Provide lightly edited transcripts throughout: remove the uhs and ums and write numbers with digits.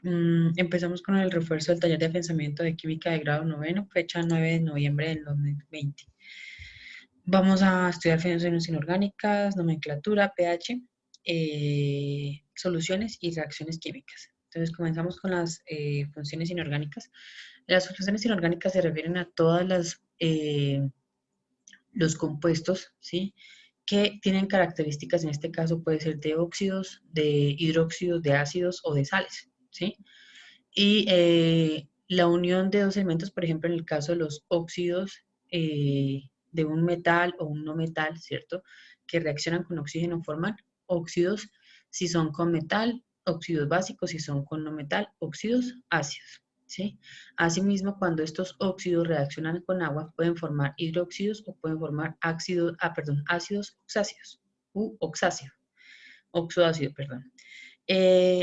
Empezamos con el refuerzo del taller de pensamiento de química de grado noveno, fecha 9 de noviembre del 2020. Vamos a estudiar funciones inorgánicas, nomenclatura, pH, soluciones y reacciones químicas. Entonces comenzamos con las funciones inorgánicas. Las funciones inorgánicas se refieren a todas los compuestos, ¿sí? Que tienen características, en este caso puede ser de óxidos, de hidróxidos, de ácidos o de sales, ¿sí? Y la unión de dos elementos, por ejemplo, en el caso de los óxidos de un metal o un no metal, ¿cierto? Que reaccionan con oxígeno forman óxidos si son con metal, óxidos básicos si son con no metal, óxidos ácidos, ¿sí? Asimismo, cuando estos óxidos reaccionan con agua, pueden formar hidróxidos o pueden formar ácidos oxáceos u oxáceo, oxoácido, perdón.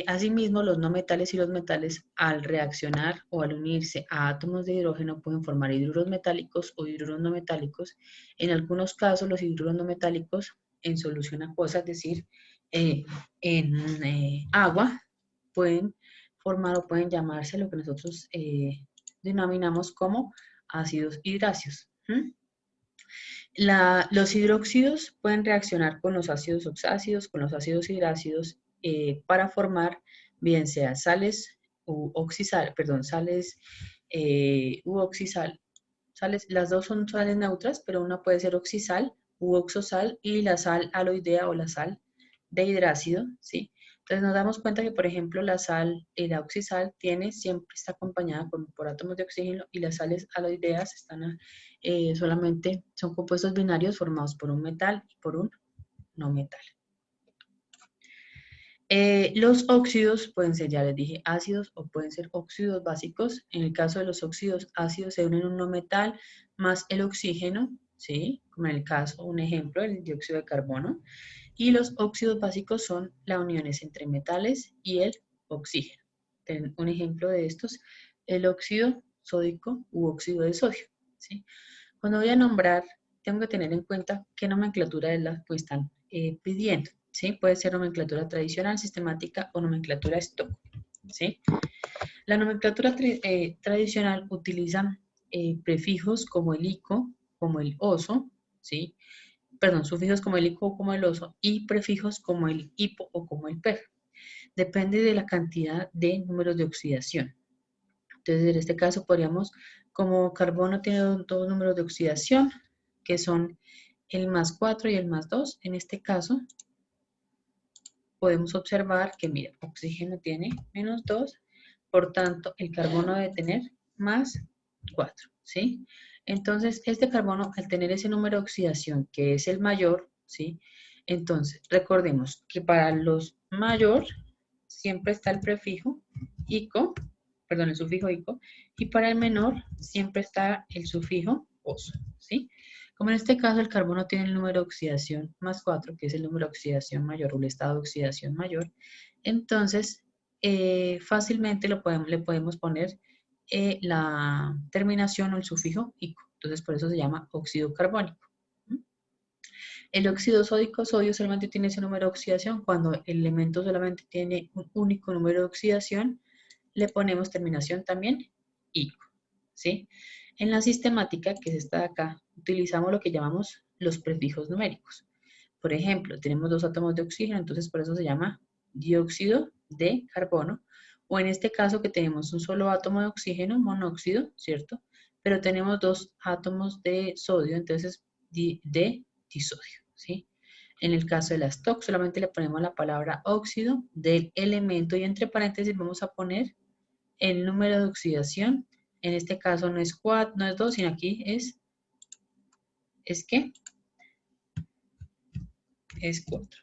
Asimismo, los no metales y los metales, al reaccionar o al unirse a átomos de hidrógeno, pueden formar hidruros metálicos o hidruros no metálicos. En algunos casos, los hidruros no metálicos en solución acuosa, es decir, eh, en agua, pueden formar o pueden llamarse lo que nosotros denominamos como ácidos hidráceos. Los hidróxidos pueden reaccionar con los ácidos oxácidos, con los ácidos hidrácidos, para formar bien sea sales u oxisal, perdón, sales u oxisal. Sales, las dos son sales neutras, pero una puede ser oxisal u oxosal y la sal aloidea o la sal de hidrácido, ¿sí? Entonces nos damos cuenta que, por ejemplo, la sal, la oxisal, siempre está acompañada por átomos de oxígeno y las sales aloideas solamente son compuestos binarios formados por un metal y por un no metal. Los óxidos pueden ser, ya les dije, ácidos o pueden ser óxidos básicos. En el caso de los óxidos ácidos se unen un no metal más el oxígeno, ¿sí? Como en el caso, un ejemplo, el dióxido de carbono. Y los óxidos básicos son las uniones entre metales y el oxígeno. Un ejemplo de estos, el óxido sódico u óxido de sodio, ¿sí? Cuando voy a nombrar, tengo que tener en cuenta qué nomenclatura es la que están pidiendo, ¿sí? Puede ser nomenclatura tradicional, sistemática o nomenclatura stock, ¿sí? La nomenclatura tradicional utiliza prefijos como el ico, como el oso, ¿sí? Perdón, sufijos como el ico o como el oso y prefijos como el hipo o como el per. Depende de la cantidad de números de oxidación. Entonces, en este caso podríamos, como carbono tiene dos números de oxidación, que son el más 4 y el más 2, en este caso podemos observar que, mira, oxígeno tiene menos 2, por tanto, el carbono debe tener más 4, ¿sí? Entonces, este carbono, al tener ese número de oxidación, que es el mayor, ¿sí? Entonces, recordemos que para los mayor siempre está el prefijo ico, perdón, el sufijo ico, y para el menor siempre está el sufijo oso, ¿sí? Como en este caso el carbono tiene el número de oxidación más 4, que es el número de oxidación mayor o el estado de oxidación mayor, entonces fácilmente le podemos poner la terminación o el sufijo ico. Entonces por eso se llama óxido carbónico. El óxido sódico, sodio solamente tiene ese número de oxidación. Cuando el elemento solamente tiene un único número de oxidación, le ponemos terminación también ico, ¿sí? En la sistemática, que es esta de acá, utilizamos lo que llamamos los prefijos numéricos. Por ejemplo, tenemos dos átomos de oxígeno, entonces por eso se llama dióxido de carbono. O en este caso que tenemos un solo átomo de oxígeno, monóxido, ¿cierto? Pero tenemos dos átomos de sodio, entonces de disodio, ¿sí? En el caso de las TOC solamente le ponemos la palabra óxido del elemento y entre paréntesis vamos a poner el número de oxidación. En este caso no es 4, no es 2, sino aquí ¿qué? Es 4.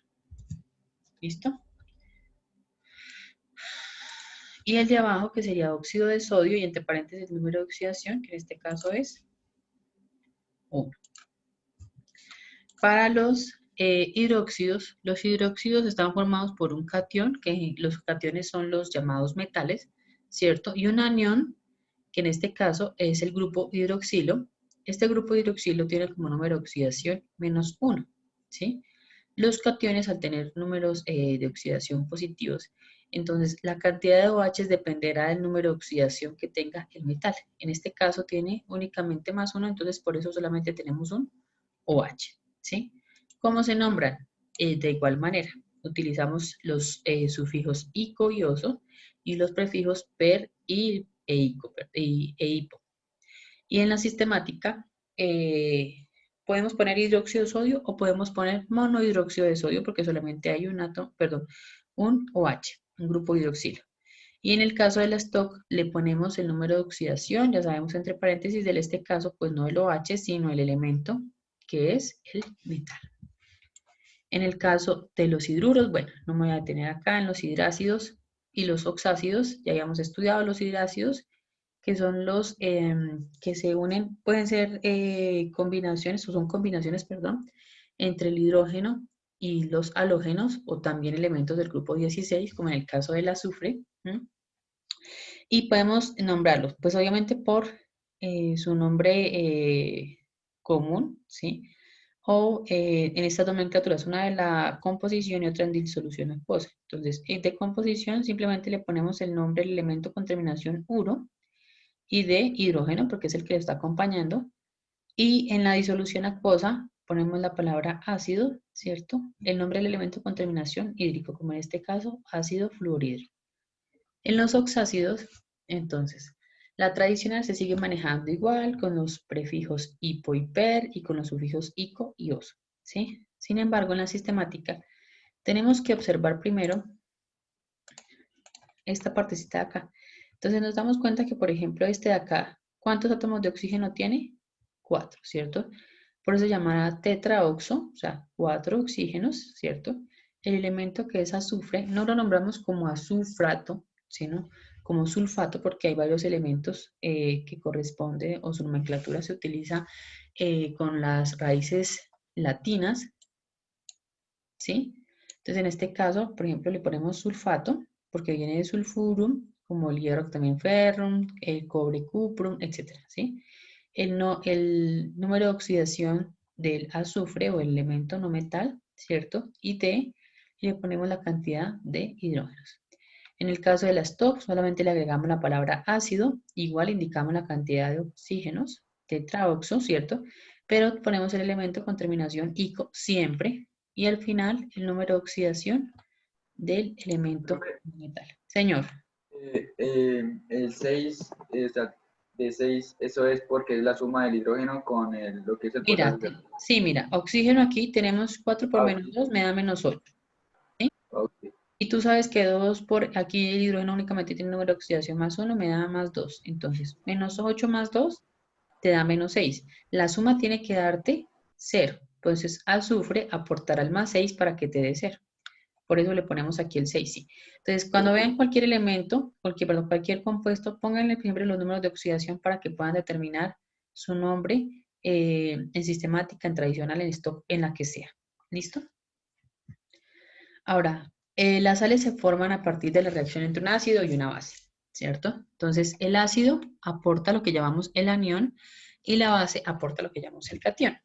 ¿Listo? Y el de abajo, que sería óxido de sodio, y entre paréntesis el número de oxidación, que en este caso es 1. Para los hidróxidos están formados por un catión, que los cationes son los llamados metales, ¿cierto? Y un anión, que en este caso es el grupo hidroxilo. Este grupo hidroxilo tiene como número de oxidación menos 1, ¿sí? Los cationes, al tener números de oxidación positivos, Entonces, la cantidad de OH dependerá del número de oxidación que tenga el metal. En este caso tiene únicamente +1, entonces por eso solamente tenemos un OH, ¿sí? ¿Cómo se nombran? De igual manera, utilizamos los sufijos ico y oso y los prefijos per y hipo. Y en la sistemática podemos poner hidróxido de sodio o podemos poner monohidróxido de sodio porque solamente hay un OH, un grupo hidroxilo. Y en el caso del stock le ponemos el número de oxidación, ya sabemos entre paréntesis, en este caso pues no el OH, sino el elemento que es el metal. En el caso de los hidruros, bueno, no me voy a detener acá en los hidrácidos y los oxácidos, ya habíamos estudiado los hidrácidos, que son los que se unen, pueden ser combinaciones, o son combinaciones, perdón, entre el hidrógeno y los halógenos, o también elementos del grupo 16, como en el caso del azufre. Y podemos nombrarlos, pues obviamente por su nombre común, ¿sí? O en estas nomenclaturas, una de la composición y otra en disolución acuosa. Entonces, de composición simplemente le ponemos el nombre del elemento con terminación uro y de hidrógeno, porque es el que le está acompañando. Y en la disolución acuosa ponemos la palabra ácido, ¿cierto? El nombre del elemento con terminación hídrico, como en este caso, ácido fluorhídrico. En los oxácidos, entonces, la tradicional se sigue manejando igual con los prefijos hipo y per y con los sufijos ico y oso, ¿sí? Sin embargo, en la sistemática tenemos que observar primero esta partecita de acá. Entonces nos damos cuenta que, por ejemplo, este de acá, ¿cuántos átomos de oxígeno tiene? 4, ¿cierto? Por eso se llamará tetraoxo, o sea, 4 oxígenos, ¿cierto? El elemento que es azufre, no lo nombramos como azufrato, sino como sulfato, porque hay varios elementos que corresponden, o su nomenclatura se utiliza con las raíces latinas, ¿sí? Entonces, en este caso, por ejemplo, le ponemos sulfato, porque viene de sulfurum, como el hierro también ferrum, el cobre cuprum, etc., ¿sí? El número de oxidación del azufre o el elemento no metal, ¿cierto? Y D, le ponemos la cantidad de hidrógenos. En el caso de la STOP, solamente le agregamos la palabra ácido, igual indicamos la cantidad de oxígenos, tetraoxo, ¿cierto? Pero ponemos el elemento con terminación ico siempre, y al final el número de oxidación del elemento metal. Señor. El 6, de 6, eso es porque es la suma del hidrógeno con lo que es el Mira, potasio. sí, mira, oxígeno aquí tenemos 4 por Ah, menos ok. 2 me da -8. ¿Sí? Ok. Y tú sabes que 2 por aquí el hidrógeno únicamente tiene un número de oxidación +1, me da +2. Entonces, -8 más 2 te da -6. La suma tiene que darte 0. Entonces, azufre aportará el +6 para que te dé 0. Por eso le ponemos aquí el 6, sí. Entonces, cuando vean cualquier elemento, cualquier compuesto, pónganle siempre los números de oxidación para que puedan determinar su nombre en sistemática, en tradicional, en stock, en la que sea. ¿Listo? Ahora, las sales se forman a partir de la reacción entre un ácido y una base, ¿cierto? Entonces, el ácido aporta lo que llamamos el anión y la base aporta lo que llamamos el catión.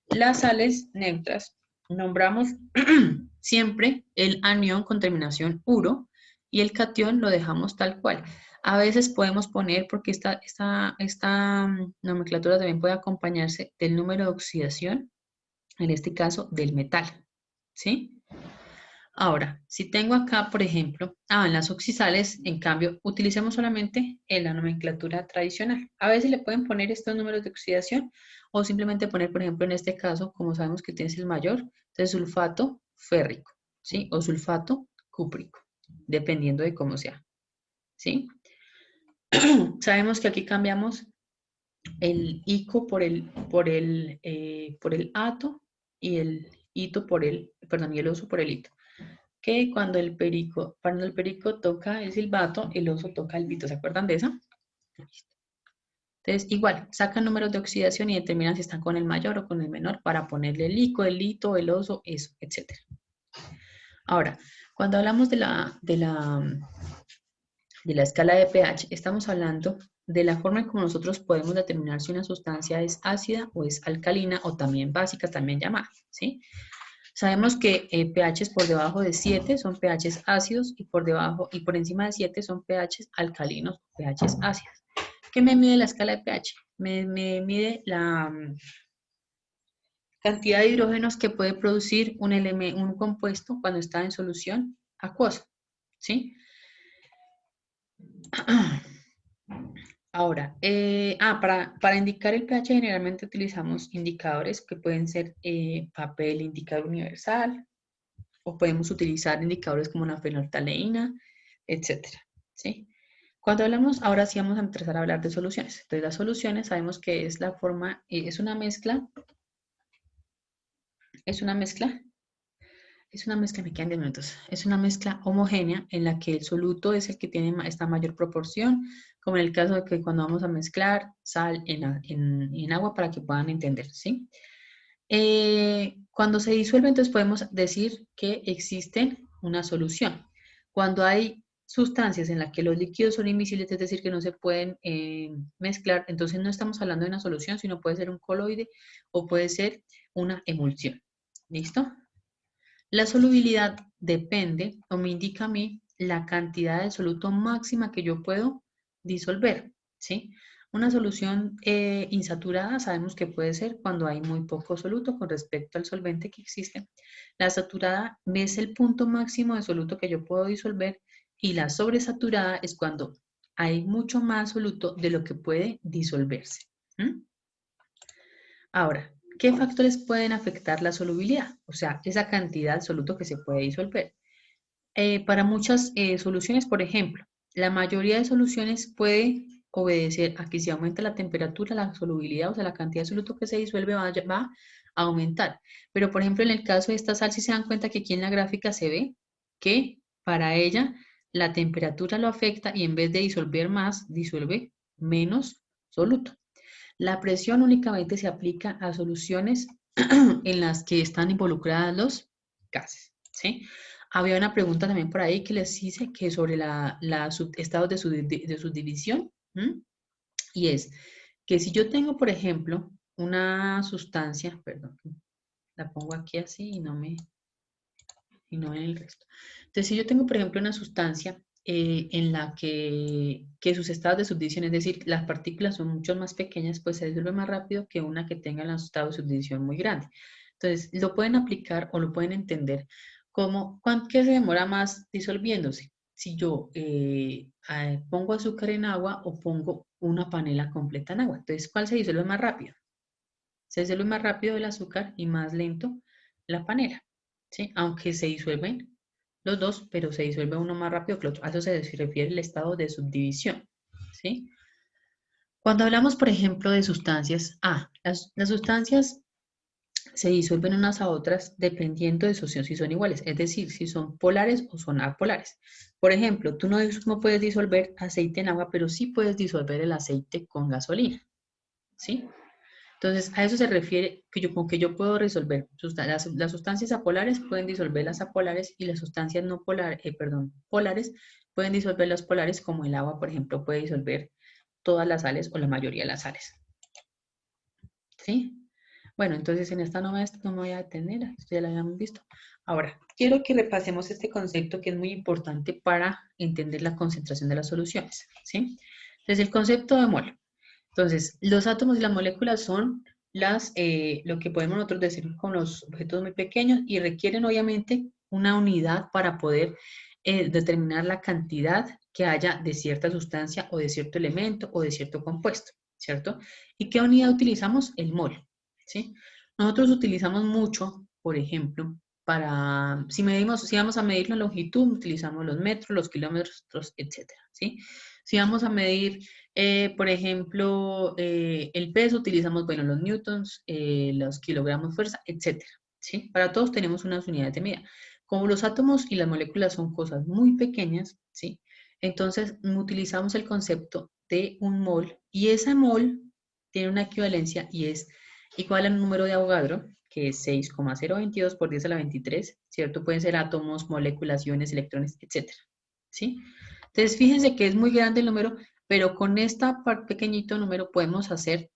Las sales neutras nombramos siempre el anión con terminación uro y el catión lo dejamos tal cual. A veces podemos poner, porque esta nomenclatura también puede acompañarse del número de oxidación, en este caso del metal, ¿sí? Ahora, si tengo acá, por ejemplo, en las oxisales, en cambio, utilicemos solamente en la nomenclatura tradicional. A veces le pueden poner estos números de oxidación o simplemente poner, por ejemplo, en este caso, como sabemos que tienes el mayor, entonces sulfato férrico, ¿sí? O sulfato cúprico, dependiendo de cómo sea, ¿sí? Sabemos que aquí cambiamos el ico por el ato y el hito por perdón, y el oso por el hito. Que cuando el perico toca el silbato, el oso toca el pito. ¿Se acuerdan de esa? Entonces, igual, sacan números de oxidación y determinan si están con el mayor o con el menor para ponerle el ico, el hito, el oso, eso, etc. Ahora, cuando hablamos de la escala de pH, estamos hablando de la forma en cómo nosotros podemos determinar si una sustancia es ácida o es alcalina o también básica, también llamada, ¿sí? Sabemos que pHs por debajo de 7 son pHs ácidos y por debajo y por encima de 7 son pHs alcalinos o pHs ácidos. ¿Qué me mide la escala de pH? Me mide la cantidad de hidrógenos que puede producir un compuesto cuando está en solución acuosa, ¿sí? Ahora, para indicar el pH generalmente utilizamos indicadores que pueden ser papel indicador universal o podemos utilizar indicadores como una fenolftaleína, etcétera, ¿sí? Cuando hablamos, ahora sí vamos a empezar a hablar de soluciones. Entonces, las soluciones sabemos que es la forma, es una mezcla, me quedan 10 minutos. Es una mezcla homogénea en la que el soluto es el que tiene esta mayor proporción, como en el caso de que cuando vamos a mezclar sal en agua para que puedan entender, ¿sí? Cuando se disuelve, entonces podemos decir que existe una solución. Cuando hay sustancias en las que los líquidos son invisibles, es decir, que no se pueden mezclar, entonces no estamos hablando de una solución, sino puede ser un coloide o puede ser una emulsión. ¿Listo? La solubilidad depende o me indica a mí la cantidad de soluto máxima que yo puedo disolver, ¿sí? Una solución insaturada sabemos que puede ser cuando hay muy poco soluto con respecto al solvente que existe. La saturada es el punto máximo de soluto que yo puedo disolver y la sobresaturada es cuando hay mucho más soluto de lo que puede disolverse. Ahora, ¿qué factores pueden afectar la solubilidad? O sea, esa cantidad de soluto que se puede disolver. Para muchas soluciones, por ejemplo, la mayoría de soluciones puede obedecer a que si aumenta la temperatura, la solubilidad, o sea, la cantidad de soluto que se disuelve va a aumentar. Pero, por ejemplo, en el caso de esta sal, si se dan cuenta que aquí en la gráfica se ve que para ella la temperatura lo afecta y en vez de disolver más, disuelve menos soluto. La presión únicamente se aplica a soluciones en las que están involucradas los gases, ¿sí? Había una pregunta también por ahí que les hice que sobre estados de subdivisión, y es que si yo tengo, por ejemplo, una sustancia, perdón, la pongo aquí así y no en el resto. Entonces, si yo tengo, por ejemplo, una sustancia en la que sus estados de subdivisión, es decir, las partículas son mucho más pequeñas, pues se disuelve más rápido que una que tenga los estados de subdivisión muy grandes. Entonces, lo pueden aplicar o lo pueden entender como ¿qué se demora más disolviéndose? Si yo pongo azúcar en agua o pongo una panela completa en agua. Entonces, ¿cuál se disuelve más rápido? Se disuelve más rápido el azúcar y más lento la panela, ¿sí? Aunque se disuelven los dos, pero se disuelve uno más rápido que el otro. A eso se refiere el estado de subdivisión, ¿sí? Cuando hablamos, por ejemplo, de sustancias, las sustancias se disuelven unas a otras dependiendo de si son iguales, es decir, si son polares o son apolares. Por ejemplo, tú no puedes disolver aceite en agua, pero sí puedes disolver el aceite con gasolina, ¿sí? Entonces, a eso se refiere con que yo puedo resolver. Las sustancias apolares pueden disolver las apolares y las sustancias no polares, polares pueden disolver las polares, como el agua, por ejemplo, puede disolver todas las sales o la mayoría de las sales. ¿Sí? Bueno, entonces en esta no me voy a detener, esto ya lo habíamos visto. Ahora, quiero que repasemos este concepto que es muy importante para entender la concentración de las soluciones. ¿Sí? Entonces, el concepto de mol. Entonces, los átomos y las moléculas son lo que podemos nosotros decir con los objetos muy pequeños y requieren obviamente una unidad para poder determinar la cantidad que haya de cierta sustancia o de cierto elemento o de cierto compuesto, ¿cierto? ¿Y qué unidad utilizamos? El mol, ¿sí? Nosotros utilizamos mucho, por ejemplo, si vamos a medir la longitud, utilizamos los metros, los kilómetros, etcétera, ¿sí? Si vamos a medir por ejemplo, el peso, utilizamos, bueno, los newtons, los kilogramos fuerza, etcétera, ¿sí? Para todos tenemos unas unidades de medida. Como los átomos y las moléculas son cosas muy pequeñas, ¿sí? Entonces, utilizamos el concepto de un mol y ese mol tiene una equivalencia y es igual al número de Avogadro, que es 6,022 por 10 a la 23, ¿cierto? Pueden ser átomos, moléculas, iones, electrones, etcétera, ¿sí? Entonces, fíjense que es muy grande el número, pero con este pequeñito número podemos hacer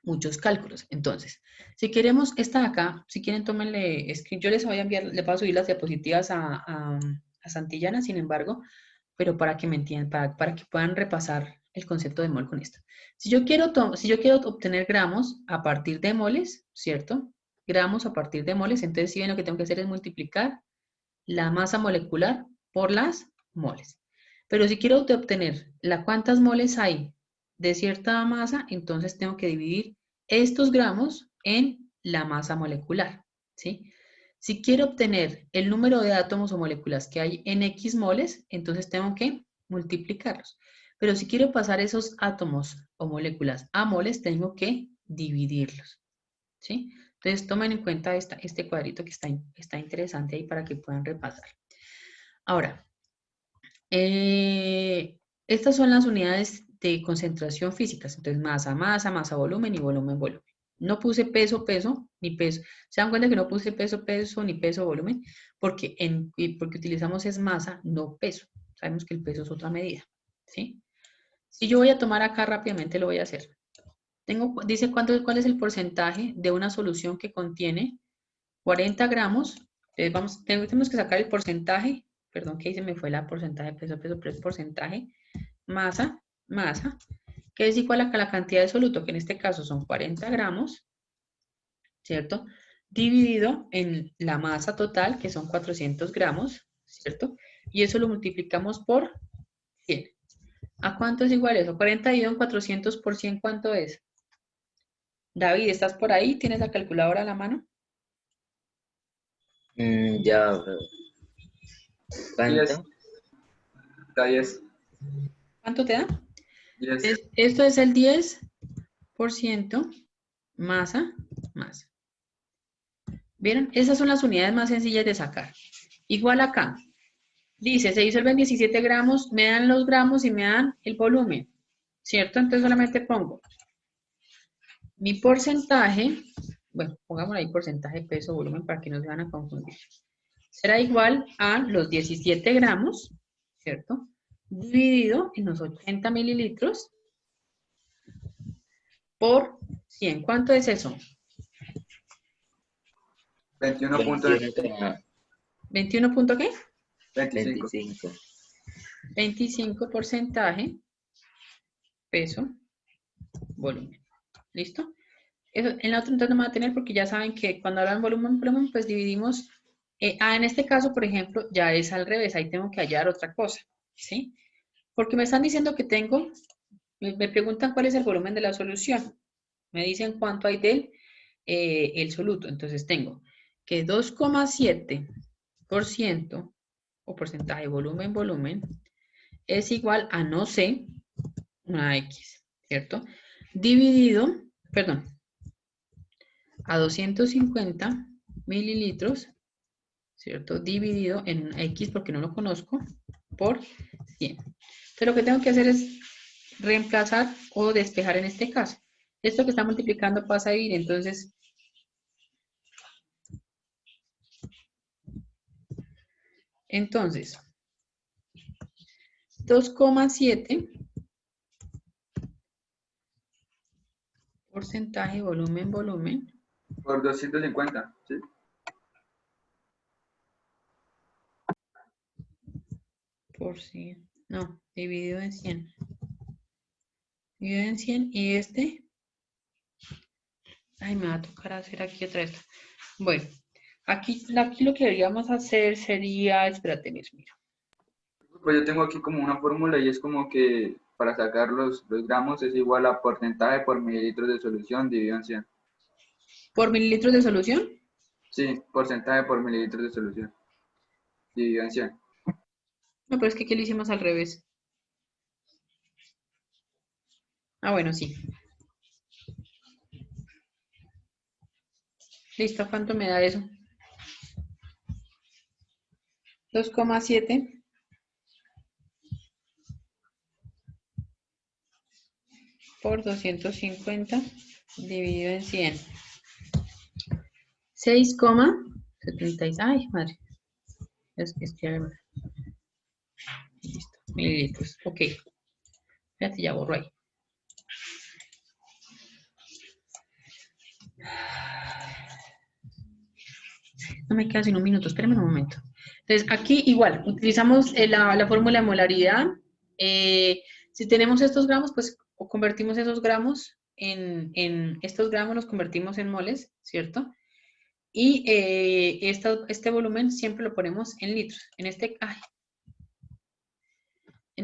muchos cálculos. Entonces, si queremos esta de acá, si quieren tómenle screen, yo les voy a enviar, les voy a subir las diapositivas a Santillana, sin embargo, pero para que me entiendan, para que puedan repasar el concepto de mol con esto. Si yo quiero obtener gramos a partir de moles, ¿cierto? Gramos a partir de moles, entonces si ven lo que tengo que hacer es multiplicar la masa molecular por las moles. Pero si quiero obtener cuántas moles hay de cierta masa, entonces tengo que dividir estos gramos en la masa molecular, ¿sí? Si quiero obtener el número de átomos o moléculas que hay en X moles, entonces tengo que multiplicarlos. Pero si quiero pasar esos átomos o moléculas a moles, tengo que dividirlos, ¿sí? Entonces tomen en cuenta este cuadrito que está interesante ahí para que puedan repasar. Ahora, estas son las unidades de concentración físicas. Entonces, masa, masa, masa, volumen y volumen, volumen. No puse peso, peso, ni peso. ¿Se dan cuenta que no puse peso, peso, ni peso, volumen? Porque utilizamos es masa, no peso. Sabemos que el peso es otra medida, ¿sí? Si yo voy a tomar acá rápidamente, lo voy a hacer. Dice cuál es el porcentaje de una solución que contiene 40 gramos. Entonces tenemos que sacar el porcentaje. Perdón que ahí se me fue la porcentaje peso, peso, pero es porcentaje. Masa, masa, que es igual a la cantidad de soluto, que en este caso son 40 gramos, ¿cierto? Dividido en la masa total, que son 400 gramos, ¿cierto? Y eso lo multiplicamos por 100. ¿A cuánto es igual eso? 40 dividido en 400 por 100, ¿cuánto es? David, ¿estás por ahí? ¿Tienes la calculadora a la mano? Ya, bro. 10, ¿Cuánto? 10, ¿Cuánto te da? 10. Esto es el 10% masa, masa. ¿Vieron? Esas son las unidades más sencillas de sacar. Igual acá. Dice, se disuelven 17 gramos, me dan los gramos y me dan el volumen. ¿Cierto? Entonces solamente pongo mi porcentaje. Bueno, pongamos ahí porcentaje, peso, volumen para que no se van a confundir. Será igual a los 17 gramos, ¿cierto? Dividido en los 80 mililitros por 100. ¿Cuánto es eso? 21.25. 21 punto ¿qué? 25. 25 porcentaje, peso, volumen. ¿Listo? Eso, en la otra entonces no me va a tener porque ya saben que cuando hablan volumen, volumen, pues dividimos. En este caso, por ejemplo, ya es al revés. Ahí tengo que hallar otra cosa, ¿sí? Porque me están diciendo que tengo, me preguntan cuál es el volumen de la solución. Me dicen cuánto hay del el soluto. Entonces tengo que 2,7% o porcentaje volumen, volumen, es igual a no sé, una X, ¿cierto? Dividido, perdón, a 250 mililitros, ¿cierto? Dividido en una X porque no lo conozco, por 100. Entonces lo que tengo que hacer es reemplazar o despejar en este caso. Esto que está multiplicando pasa a dividir, entonces Entonces, 2,7 porcentaje, volumen, volumen, Por 250, ¿sí? por 100, no, dividido en 100. Dividido en 100 y este, ay, me va a tocar hacer aquí otra vez. Bueno, aquí lo que deberíamos hacer sería, espérate, mira. Pues yo tengo aquí como una fórmula y es como que para sacar los gramos es igual a porcentaje por mililitros de solución dividido en 100. ¿Por mililitros de solución? Sí, porcentaje por mililitros de solución dividido en 100. No, pero es que aquí lo hicimos al revés. Ah, bueno, sí. Listo, ¿cuánto me da eso? 2,7 por 250 dividido en 100. 6,76. Ay, madre. Es que listo. Mililitros. Ok. Fíjate, ya borro ahí. No me queda sino un minuto, espérenme un momento. Entonces, aquí igual, utilizamos la fórmula de molaridad. Si tenemos estos gramos, pues convertimos esos gramos en estos gramos, los convertimos en moles, ¿cierto? Y este volumen siempre lo ponemos en litros. En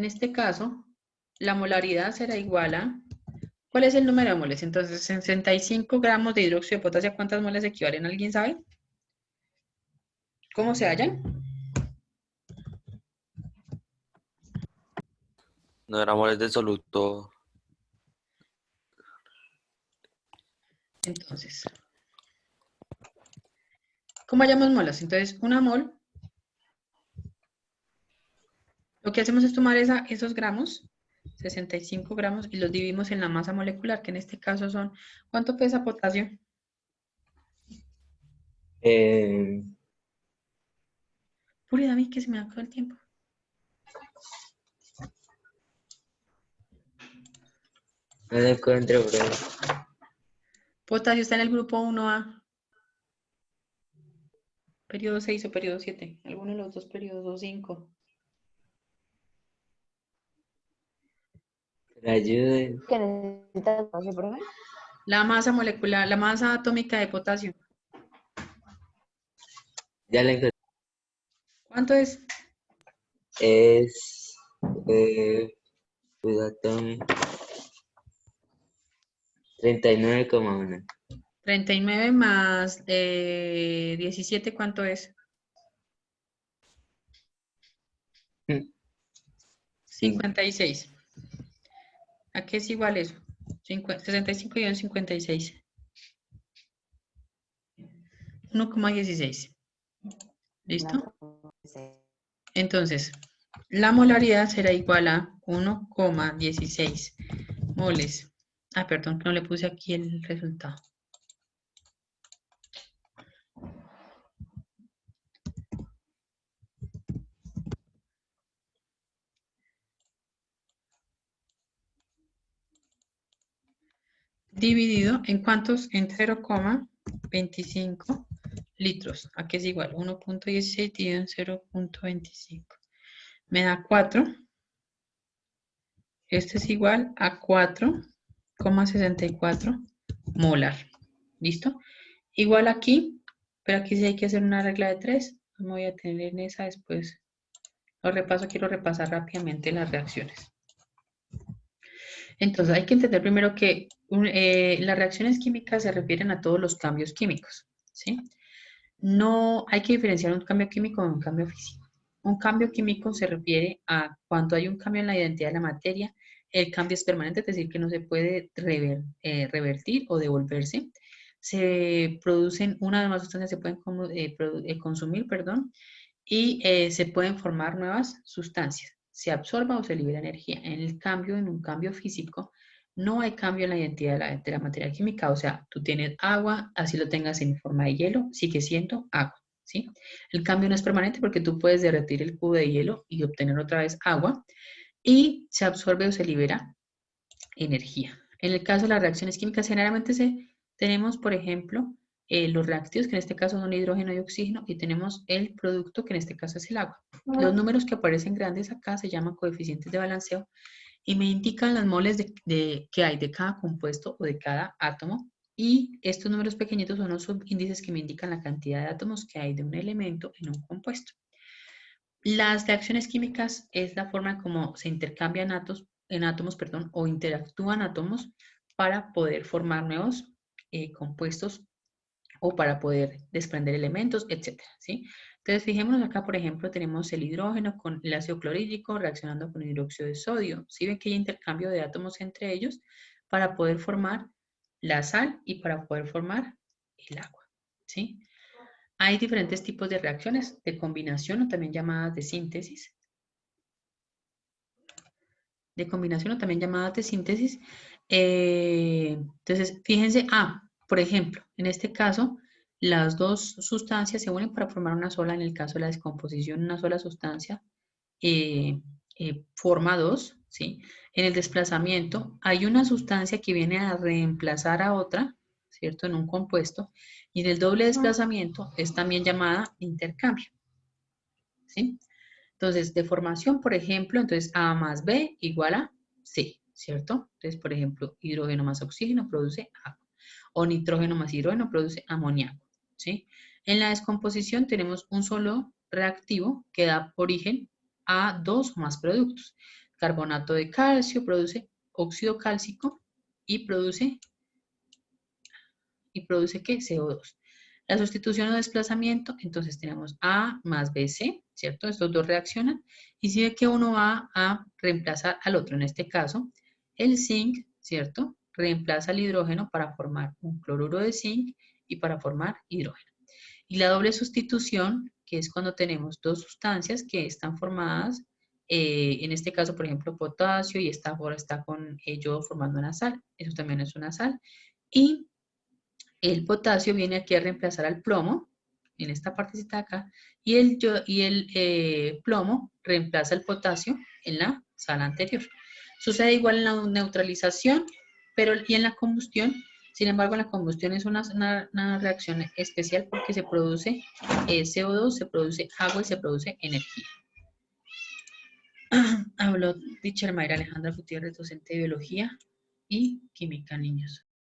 este caso, la molaridad será igual a... ¿Cuál es el número de moles? Entonces, 65 gramos de hidróxido de potasio, ¿cuántas moles equivalen? ¿Alguien sabe? ¿Cómo se hallan? No era moles de soluto. Entonces, ¿cómo hallamos molas? Entonces, una mol, lo que hacemos es tomar esos gramos, 65 gramos, y los dividimos en la masa molecular, que en este caso son, ¿cuánto pesa potasio? Puri, David, que se me acabó el tiempo. No lo encuentro, bro. Potasio está en el grupo 1A, periodo 6 o periodo 7, alguno de los dos periodos o 5. Que me ayude. ¿Qué necesitas, no, profe? La masa molecular, la masa atómica de potasio. Ya la encontré. ¿Cuánto es? Es. Cuidado, 39,1. 39 más 17, ¿cuánto es? 56. ¿A qué es igual eso? 65 y un 56. 1,16. ¿Listo? Entonces, la molaridad será igual a 1,16 moles. Ah, perdón, que no le puse aquí el resultado. Dividido en cuántos? En 0,25 litros. ¿A qué es igual? 1,16 dividido en 0,25. Me da 4. Este es igual a 4,64 molar. ¿Listo? Igual aquí, pero aquí sí hay que hacer una regla de 3. No voy a tener en esa después. Lo repaso, quiero repasar rápidamente las reacciones. Entonces, hay que entender primero que las reacciones químicas se refieren a todos los cambios químicos, ¿sí? No hay que diferenciar un cambio químico de un cambio físico. Un cambio químico se refiere a cuando hay un cambio en la identidad de la materia, el cambio es permanente, es decir, que no se puede revertir o devolverse. Se producen, una de las sustancias se pueden consumir, perdón, y se pueden formar nuevas sustancias. Se absorba o se libera energía. En un cambio físico, no hay cambio en la identidad de la materia química. O sea, tú tienes agua, así lo tengas en forma de hielo, sigue siendo agua, ¿sí? El cambio no es permanente porque tú puedes derretir el cubo de hielo y obtener otra vez agua y se absorbe o se libera energía. En el caso de las reacciones químicas, generalmente tenemos, por ejemplo, los reactivos, que en este caso son hidrógeno y oxígeno, y tenemos el producto, que en este caso es el agua. Los números que aparecen grandes acá se llaman coeficientes de balanceo y me indican las moles que hay de cada compuesto o de cada átomo, y estos números pequeñitos son los subíndices que me indican la cantidad de átomos que hay de un elemento en un compuesto. Las reacciones químicas es la forma como se intercambian átomos, o interactúan átomos para poder formar nuevos compuestos o para poder desprender elementos, etcétera, ¿sí? Entonces, fijémonos acá, por ejemplo, tenemos el hidrógeno con el ácido clorhídrico reaccionando con hidróxido de sodio. ¿Sí ven que hay intercambio de átomos entre ellos para poder formar la sal y para poder formar el agua, ¿sí? Hay diferentes tipos de reacciones de combinación o también llamadas de síntesis. Entonces, fíjense, por ejemplo, en este caso, las dos sustancias se unen para formar una sola. En el caso de la descomposición, una sola sustancia forma dos, ¿sí? En el desplazamiento, hay una sustancia que viene a reemplazar a otra, ¿cierto? En un compuesto. Y del doble desplazamiento es también llamada intercambio. ¿Sí? Entonces, de formación, por ejemplo, entonces A más B igual a C, ¿cierto? Entonces, por ejemplo, hidrógeno más oxígeno produce agua. O nitrógeno más hidrógeno produce amoníaco, ¿sí? En la descomposición tenemos un solo reactivo que da origen a dos o más productos. Carbonato de calcio produce óxido cálcico y produce ¿qué? CO2. La sustitución o desplazamiento, entonces tenemos A más BC, ¿cierto? Estos dos reaccionan y si ve que uno va a reemplazar al otro, en este caso, el zinc, ¿cierto? Reemplaza el hidrógeno para formar un cloruro de zinc y para formar hidrógeno. Y la doble sustitución, que es cuando tenemos dos sustancias que están formadas, en este caso, por ejemplo, potasio y esta ahora está con yodo formando una sal, eso también es una sal. Y el potasio viene aquí a reemplazar al plomo, en esta partecita de acá, y el plomo reemplaza el potasio en la sala anterior. Sucede igual en la neutralización, pero y en la combustión. Sin embargo, en la combustión es una reacción especial porque se produce CO2, se produce agua y se produce energía. Habló teacher Mayra Alejandra Gutiérrez, docente de biología y química, niños.